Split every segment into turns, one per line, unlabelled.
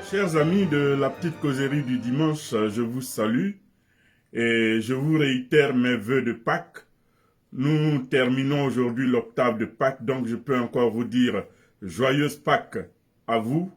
Chers amis de la petite causerie du dimanche, je vous salue et je vous réitère mes vœux de Pâques. Nous terminons aujourd'hui l'octave de Pâques, donc je peux encore vous dire joyeuse Pâques à vous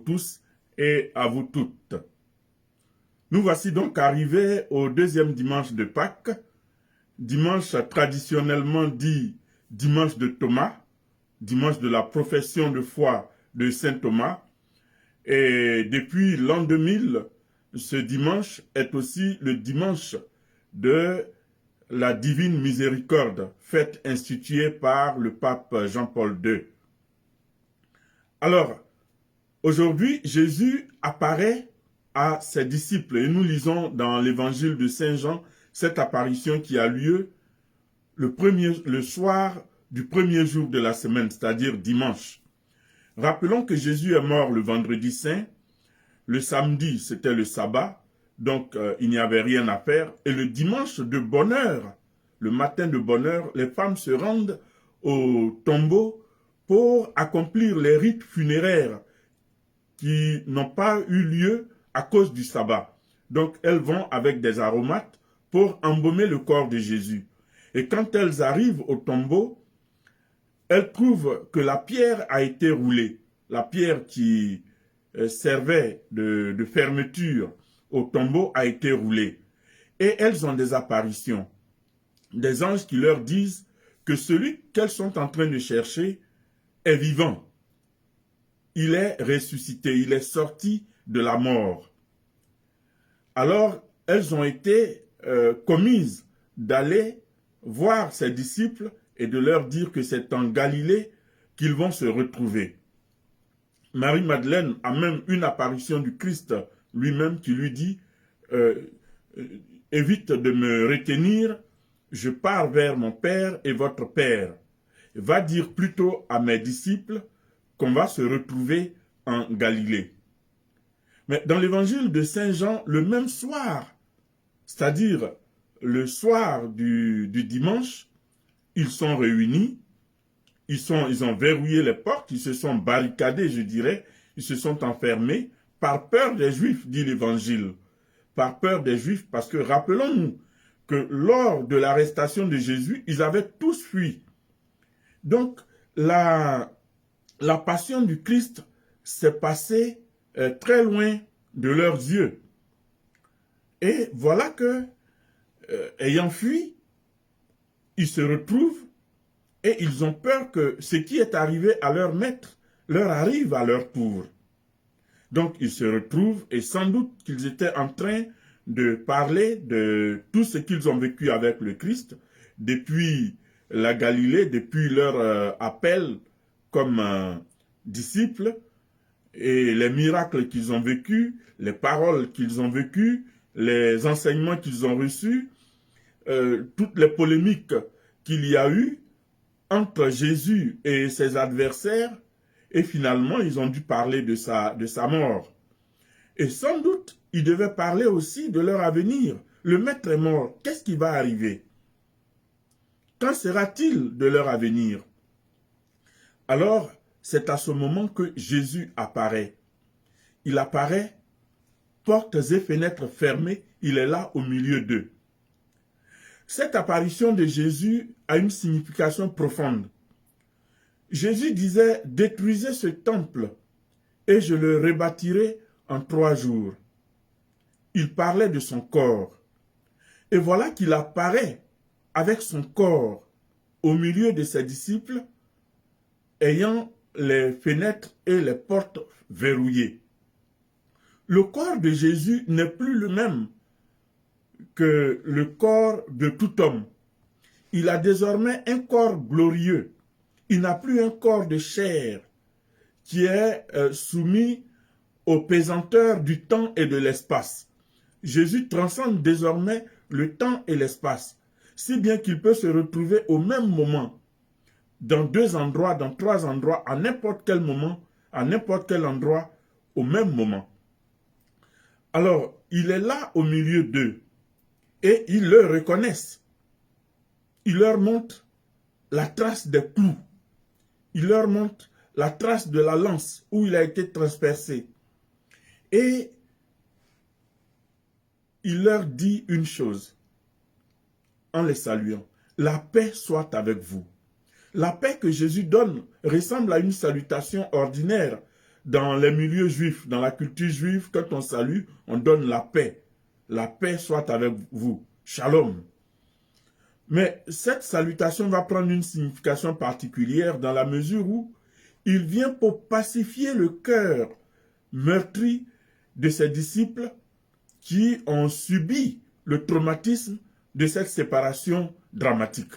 tous et à vous toutes. Nous voici donc arrivés au deuxième dimanche de Pâques, dimanche traditionnellement dit dimanche de Thomas, dimanche de la profession de foi de Saint Thomas. Et depuis l'an 2000, ce dimanche est aussi le dimanche de la Divine Miséricorde, fête instituée par le pape Jean-Paul II. Alors, aujourd'hui, Jésus apparaît à ses disciples et nous lisons dans l'évangile de Saint Jean cette apparition qui a lieu le soir du premier jour de la semaine, c'est-à-dire dimanche. Rappelons que Jésus est mort le vendredi saint, le samedi c'était le sabbat, donc il n'y avait rien à faire, et le dimanche de bonne heure, le matin de bonne heure, les femmes se rendent au tombeau pour accomplir les rites funéraires qui n'ont pas eu lieu à cause du sabbat. Donc elles vont avec des aromates pour embaumer le corps de Jésus. Et quand elles arrivent au tombeau, elles trouvent que la pierre a été roulée. La pierre qui servait de fermeture au tombeau a été roulée. Et elles ont des apparitions. Des anges qui leur disent que celui qu'elles sont en train de chercher est vivant. Il est ressuscité, il est sorti de la mort. Alors, elles ont été commises d'aller voir ses disciples et de leur dire que c'est en Galilée qu'ils vont se retrouver. Marie-Madeleine a même une apparition du Christ lui-même qui lui dit « Évite de me retenir, je pars vers mon Père et votre Père. Va dire plutôt à mes disciples qu'on va se retrouver en Galilée. » Mais dans l'évangile de Saint Jean, le même soir, c'est-à-dire le soir du dimanche, ils sont réunis, ils ont verrouillé les portes, ils se sont barricadés, je dirais, ils se sont enfermés par peur des Juifs, dit l'Évangile. Par peur des Juifs, parce que rappelons-nous que lors de l'arrestation de Jésus, ils avaient tous fui. Donc, la passion du Christ s'est passée très loin de leurs yeux. Et voilà que, ayant fui, ils se retrouvent et ils ont peur que ce qui est arrivé à leur maître leur arrive à leur tour. Donc ils se retrouvent et sans doute qu'ils étaient en train de parler de tout ce qu'ils ont vécu avec le Christ depuis la Galilée, depuis leur appel comme disciples et les miracles qu'ils ont vécus, les paroles qu'ils ont vécues, les enseignements qu'ils ont reçus, toutes les polémiques qu'il y a eu entre Jésus et ses adversaires, et finalement, ils ont dû parler de sa mort. Et sans doute, ils devaient parler aussi de leur avenir. Le maître est mort, qu'est-ce qui va arriver? Qu'en sera-t-il de leur avenir? Alors, c'est à ce moment que Jésus apparaît. Il apparaît, portes et fenêtres fermées, il est là au milieu d'eux. Cette apparition de Jésus a une signification profonde. Jésus disait « Détruisez ce temple et je le rebâtirai en 3 jours ». Il parlait de son corps. Et voilà qu'il apparaît avec son corps au milieu de ses disciples, ayant les fenêtres et les portes verrouillées. Le corps de Jésus n'est plus le même que le corps de tout homme. Il a désormais un corps glorieux. Il n'a plus un corps de chair qui est soumis aux pesanteurs du temps et de l'espace. Jésus transcende désormais le temps et l'espace, si bien qu'il peut se retrouver au même moment, dans 2 endroits, dans 3 endroits, à n'importe quel moment, à n'importe quel endroit, au même moment. Alors, il est là au milieu d'eux, et ils le reconnaissent. Il leur montre la trace des clous. Il leur montre la trace de la lance où il a été transpercé. Et il leur dit une chose en les saluant. La paix soit avec vous. La paix que Jésus donne ressemble à une salutation ordinaire dans les milieux juifs, dans la culture juive. Quand on salue, on donne la paix. La paix soit avec vous. Shalom. Mais cette salutation va prendre une signification particulière dans la mesure où il vient pour pacifier le cœur meurtri de ses disciples qui ont subi le traumatisme de cette séparation dramatique.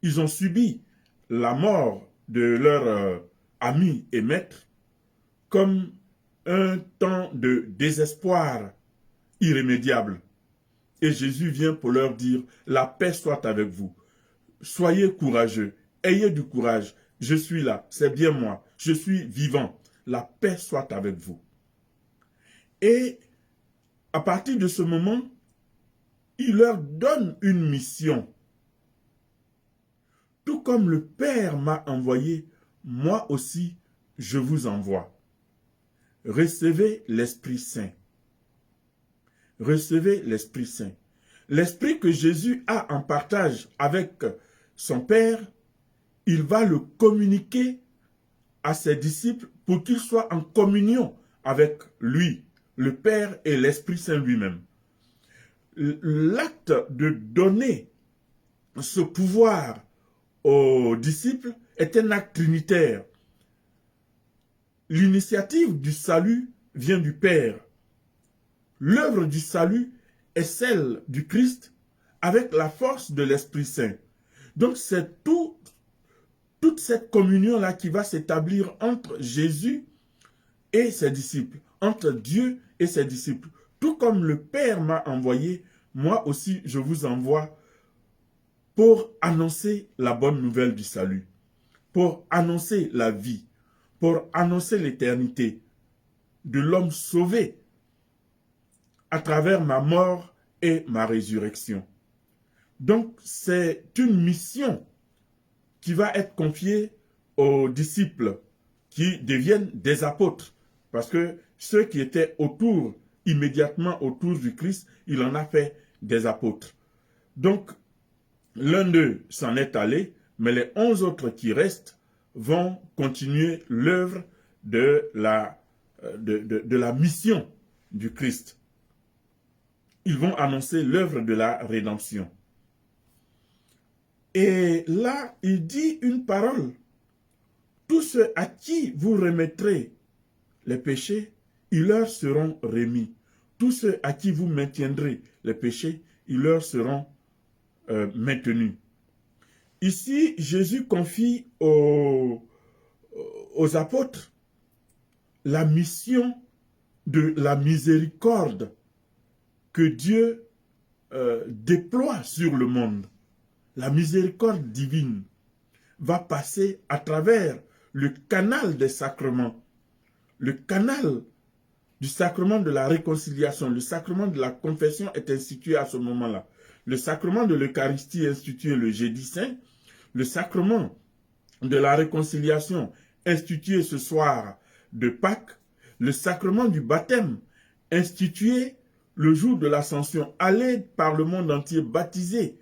Ils ont subi la mort de leur ami et maître comme un temps de désespoir irrémédiable. Et Jésus vient pour leur dire, la paix soit avec vous. Soyez courageux, ayez du courage. Je suis là, c'est bien moi, je suis vivant. La paix soit avec vous. Et à partir de ce moment, il leur donne une mission. Tout comme le Père m'a envoyé, moi aussi, je vous envoie. Recevez l'Esprit Saint. Recevez l'Esprit Saint. L'Esprit que Jésus a en partage avec son Père, il va le communiquer à ses disciples pour qu'ils soient en communion avec lui, le Père et l'Esprit Saint lui-même. L'acte de donner ce pouvoir aux disciples est un acte trinitaire. L'initiative du salut vient du Père. L'œuvre du salut est celle du Christ avec la force de l'Esprit Saint. Donc c'est toute cette communion-là qui va s'établir entre Jésus et ses disciples, entre Dieu et ses disciples. Tout comme le Père m'a envoyé, moi aussi je vous envoie pour annoncer la bonne nouvelle du salut, pour annoncer la vie, pour annoncer l'éternité de l'homme sauvé à travers ma mort et ma résurrection. Donc c'est une mission qui va être confiée aux disciples qui deviennent des apôtres. Parce que ceux qui étaient immédiatement autour du Christ, il en a fait des apôtres. Donc, l'un d'eux s'en est allé, mais les 11 autres qui restent vont continuer l'œuvre de la mission du Christ. Ils vont annoncer l'œuvre de la rédemption. Et là, il dit une parole. Tous ceux à qui vous remettrez les péchés, ils leur seront remis. Tous ceux à qui vous maintiendrez les péchés, ils leur seront maintenus. Ici, Jésus confie aux apôtres la mission de la miséricorde que Dieu déploie sur le monde. La miséricorde divine va passer à travers le canal des sacrements, le canal du sacrement de la réconciliation. Le sacrement de la confession est institué à ce moment-là. Le sacrement de l'Eucharistie est institué le jeudi saint. Le sacrement de la réconciliation institué ce soir de Pâques. Le sacrement du baptême institué le jour de l'Ascension. Allez par le monde entier baptiser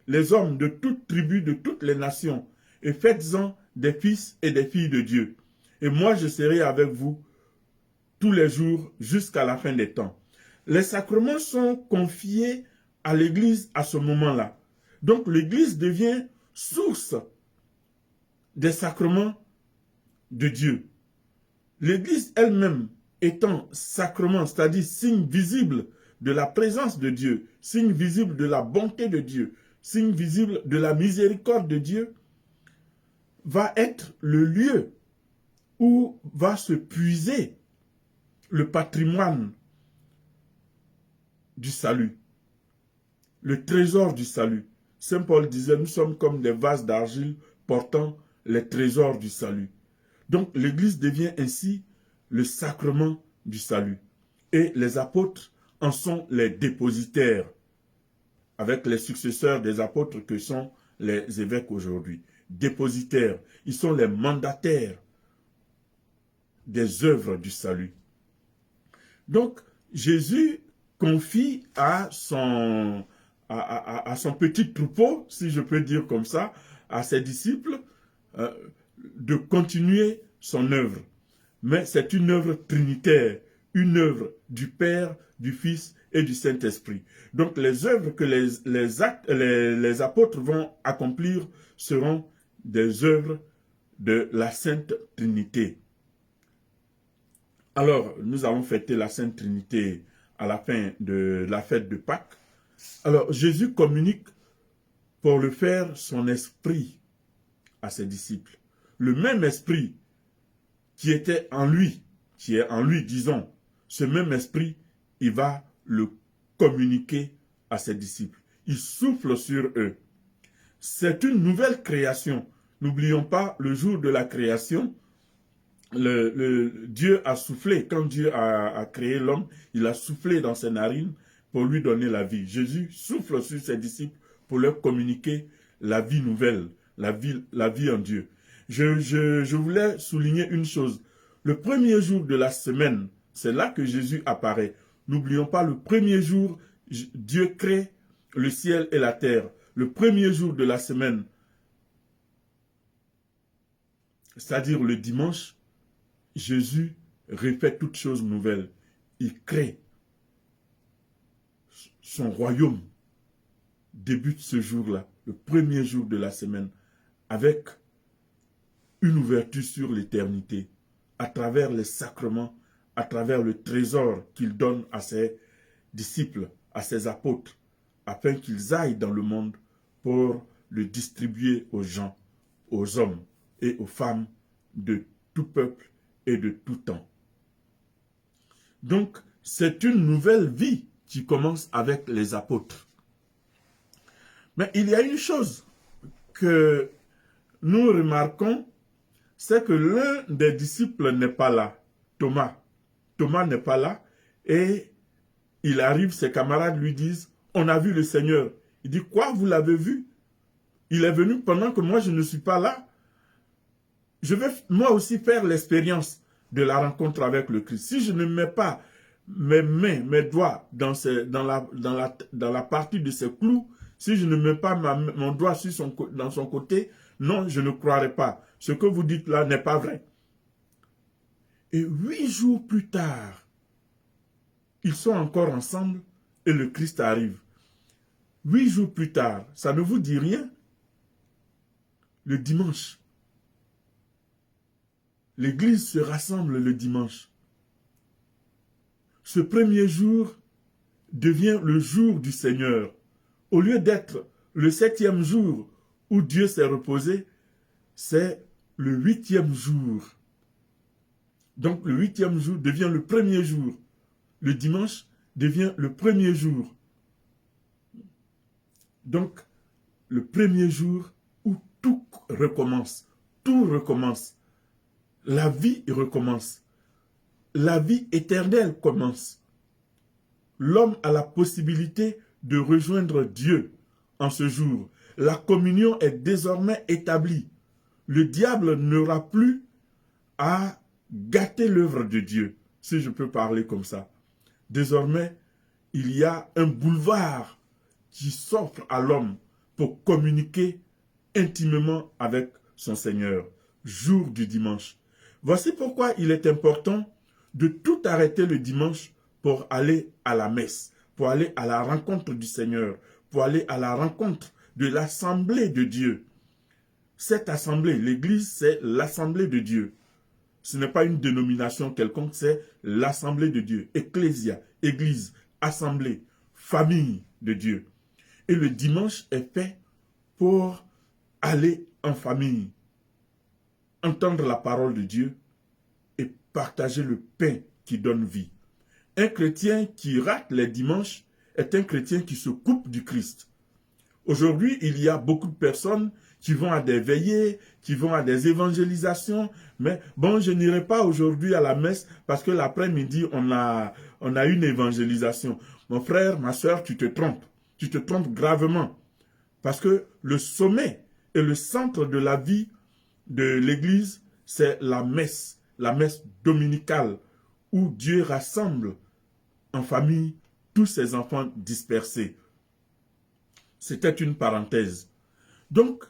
les hommes de toutes tribus, de toutes les nations, et faites-en des fils et des filles de Dieu. Et moi, je serai avec vous tous les jours jusqu'à la fin des temps. Les sacrements sont confiés à l'Église à ce moment-là. Donc, l'Église devient source des sacrements de Dieu. L'Église elle-même étant sacrement, c'est-à-dire signe visible de la présence de Dieu, signe visible de la bonté de Dieu, signe visible de la miséricorde de Dieu, va être le lieu où va se puiser le patrimoine du salut, le trésor du salut. Saint Paul disait, nous sommes comme des vases d'argile portant les trésors du salut. Donc l'Église devient ainsi le sacrement du salut. Et les apôtres en sont les dépositaires, avec les successeurs des apôtres que sont les évêques aujourd'hui. Dépositaires, ils sont les mandataires des œuvres du salut. Donc, Jésus confie à son petit troupeau, si je peux dire comme ça, à ses disciples, euh, de continuer son œuvre. Mais c'est une œuvre trinitaire, une œuvre du Père, du Fils et du Saint-Esprit. Donc les œuvres que les apôtres vont accomplir seront des œuvres de la Sainte Trinité. Alors, nous avons fêté la Sainte Trinité à la fin de la fête de Pâques. Alors, Jésus communique pour le faire son esprit à ses disciples. Le même esprit qui était en lui, qui est en lui, disons, ce même esprit, il va le communiquer à ses disciples. Il souffle sur eux. C'est une nouvelle création. N'oublions pas, le jour de la création, Dieu a soufflé. Quand Dieu a créé l'homme, il a soufflé dans ses narines pour lui donner la vie. Jésus souffle sur ses disciples pour leur communiquer la vie nouvelle, la vie en Dieu. Je voulais souligner une chose. Le premier jour de la semaine, c'est là que Jésus apparaît. N'oublions pas, le premier jour, Dieu crée le ciel et la terre. Le premier jour de la semaine, c'est-à-dire le dimanche, Jésus refait toutes choses nouvelles. Il crée son royaume. Débute ce jour-là, le premier jour de la semaine, avec une ouverture sur l'éternité, à travers les sacrements, à travers le trésor qu'il donne à ses disciples, à ses apôtres, afin qu'ils aillent dans le monde pour le distribuer aux gens, aux hommes et aux femmes de tout peuple et de tout temps. Donc, c'est une nouvelle vie qui commence avec les apôtres. Mais il y a une chose que nous remarquons, c'est que l'un des disciples n'est pas là, Thomas. Thomas n'est pas là et il arrive, ses camarades lui disent, on a vu le Seigneur. Il dit, quoi, vous l'avez vu? Il est venu pendant que moi je ne suis pas là. Je vais moi aussi faire l'expérience de la rencontre avec le Christ. Si je ne mets pas mes mains, mes doigts dans la partie de ses clous, si je ne mets pas mon doigt dans son côté, non, je ne croirai pas. Ce que vous dites là n'est pas vrai. Et 8 jours plus tard, ils sont encore ensemble et le Christ arrive. 8 jours plus tard, ça ne vous dit rien? Le dimanche. L'église se rassemble le dimanche. Ce premier jour devient le jour du Seigneur. Au lieu d'être le 7e jour où Dieu s'est reposé, c'est le 8e jour. Donc le 8e jour devient le premier jour. Le dimanche devient le premier jour. Donc le premier jour où tout recommence. Tout recommence. La vie recommence. La vie éternelle commence. L'homme a la possibilité de rejoindre Dieu en ce jour. La communion est désormais établie. Le diable n'aura plus à gâter l'œuvre de Dieu, si je peux parler comme ça. Désormais, il y a un boulevard qui s'offre à l'homme pour communiquer intimement avec son Seigneur, jour du dimanche. Voici pourquoi il est important de tout arrêter le dimanche pour aller à la messe, pour aller à la rencontre du Seigneur, pour aller à la rencontre de l'assemblée de Dieu. Cette assemblée, l'église, c'est l'assemblée de Dieu. Ce n'est pas une dénomination quelconque, c'est l'assemblée de Dieu. Ecclésia, église, assemblée, famille de Dieu. Et le dimanche est fait pour aller en famille, entendre la parole de Dieu et partager le pain qui donne vie. Un chrétien qui rate les dimanches est un chrétien qui se coupe du Christ. Aujourd'hui, il y a beaucoup de personnes qui vont à des veillées, qui vont à des évangélisations, mais bon, je n'irai pas aujourd'hui à la messe parce que l'après-midi, on a une évangélisation. Mon frère, ma soeur, tu te trompes gravement, parce que le sommet et le centre de la vie de l'Église, c'est la messe dominicale, où Dieu rassemble en famille, tous ses enfants dispersés. C'était une parenthèse. Donc,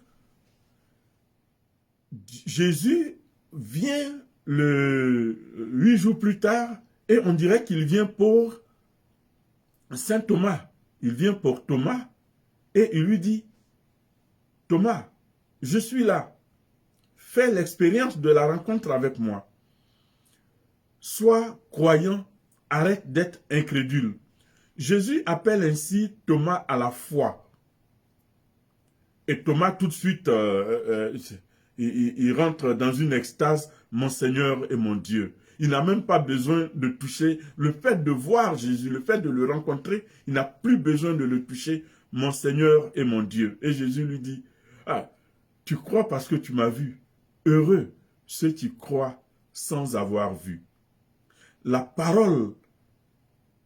Jésus vient 8 jours plus tard et on dirait qu'il vient pour Saint Thomas. Il vient pour Thomas et il lui dit, Thomas, je suis là. Fais l'expérience de la rencontre avec moi. Sois croyant, arrête d'être incrédule. Jésus appelle ainsi Thomas à la foi. Et Thomas, tout de suite, il rentre dans une extase, mon Seigneur et mon Dieu. Il n'a même pas besoin de toucher. Le fait de voir Jésus, le fait de le rencontrer, il n'a plus besoin de le toucher, mon Seigneur et mon Dieu. Et Jésus lui dit, ah, tu crois parce que tu m'as vu. Heureux ceux qui croient sans avoir vu. La parole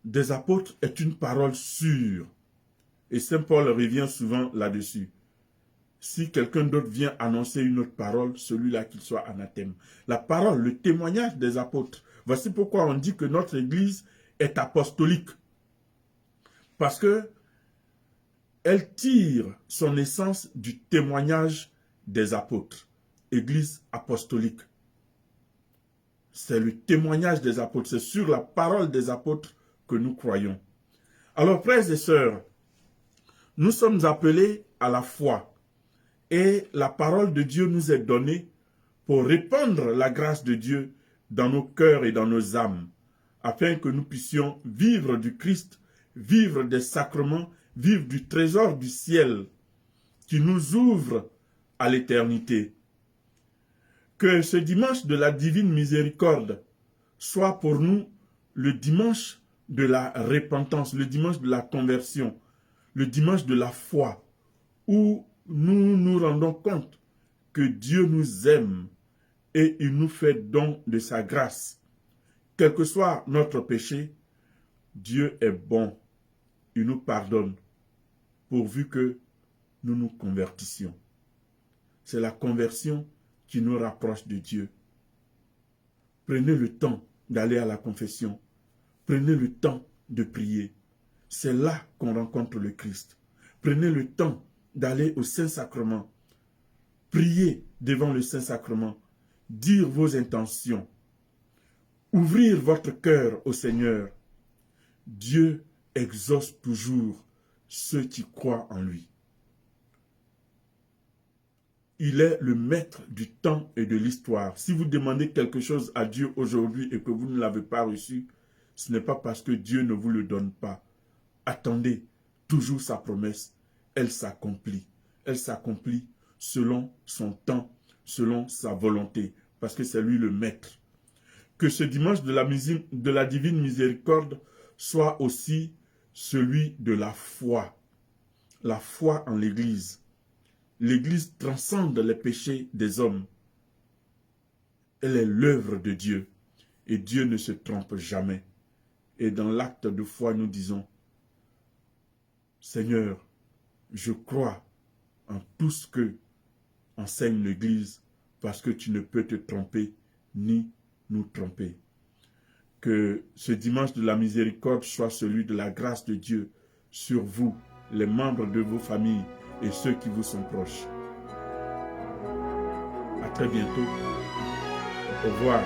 des apôtres est une parole sûre. Et Saint Paul revient souvent là-dessus. Si quelqu'un d'autre vient annoncer une autre parole, celui-là qu'il soit anathème. La parole, le témoignage des apôtres. Voici pourquoi on dit que notre Église est apostolique. Parce que elle tire son essence du témoignage des apôtres. Église apostolique. C'est le témoignage des apôtres. C'est sur la parole des apôtres que nous croyons. Alors, frères et sœurs, nous sommes appelés à la foi. Et la parole de Dieu nous est donnée pour répandre la grâce de Dieu dans nos cœurs et dans nos âmes, afin que nous puissions vivre du Christ, vivre des sacrements, vivre du trésor du ciel qui nous ouvre à l'éternité. Que ce dimanche de la divine miséricorde soit pour nous le dimanche de la repentance, le dimanche de la conversion, le dimanche de la foi, où nous nous rendons compte que Dieu nous aime et il nous fait don de sa grâce. Quel que soit notre péché, Dieu est bon, il nous pardonne, pourvu que nous nous convertissions. C'est la conversion qui nous rapproche de Dieu. Prenez le temps d'aller à la confession. Prenez le temps de prier. C'est là qu'on rencontre le Christ. Prenez le temps d'aller au Saint-Sacrement. Priez devant le Saint-Sacrement. Dire vos intentions. Ouvrir votre cœur au Seigneur. Dieu exauce toujours ceux qui croient en lui. Il est le maître du temps et de l'histoire. Si vous demandez quelque chose à Dieu aujourd'hui et que vous ne l'avez pas reçu, ce n'est pas parce que Dieu ne vous le donne pas. Attendez toujours sa promesse. Elle s'accomplit. Elle s'accomplit selon son temps, selon sa volonté, parce que c'est lui le maître. Que ce dimanche de la divine miséricorde soit aussi celui de la foi en l'Église. L'Église transcende les péchés des hommes. Elle est l'œuvre de Dieu. Et Dieu ne se trompe jamais. Et dans l'acte de foi, nous disons, Seigneur, je crois en tout ce que enseigne l'Église, parce que tu ne peux te tromper, ni nous tromper. Que ce dimanche de la miséricorde soit celui de la grâce de Dieu sur vous, les membres de vos familles, et ceux qui vous sont proches. À très bientôt. Au revoir.